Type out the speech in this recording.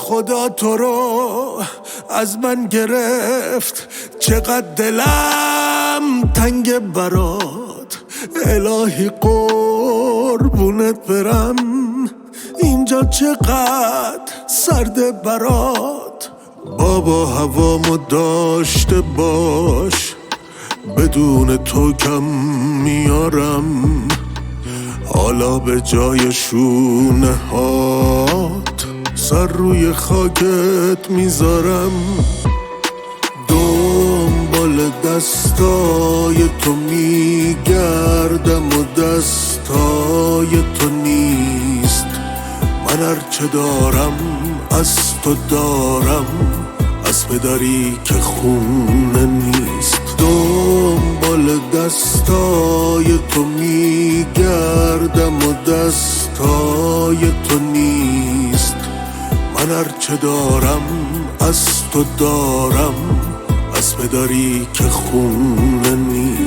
خدا تو رو از من گرفت، چقدر دلم تنگ برات. الهی قربونت برم، اینجا چقدر سرده برات. بابا هوامو داشته باش، بدون تو کم میارم. حالا به جای شونه هات سر روی خاکت میذارم. دنبال دستای تو میگردم و دستای تو نیست. من هرچه دارم از تو دارم، از پدری که خونه نیست. دنبال دستای تو میگردم و دستای تو نیست. من هرچه دارم از تو دارم، از پدری که خونه نیست.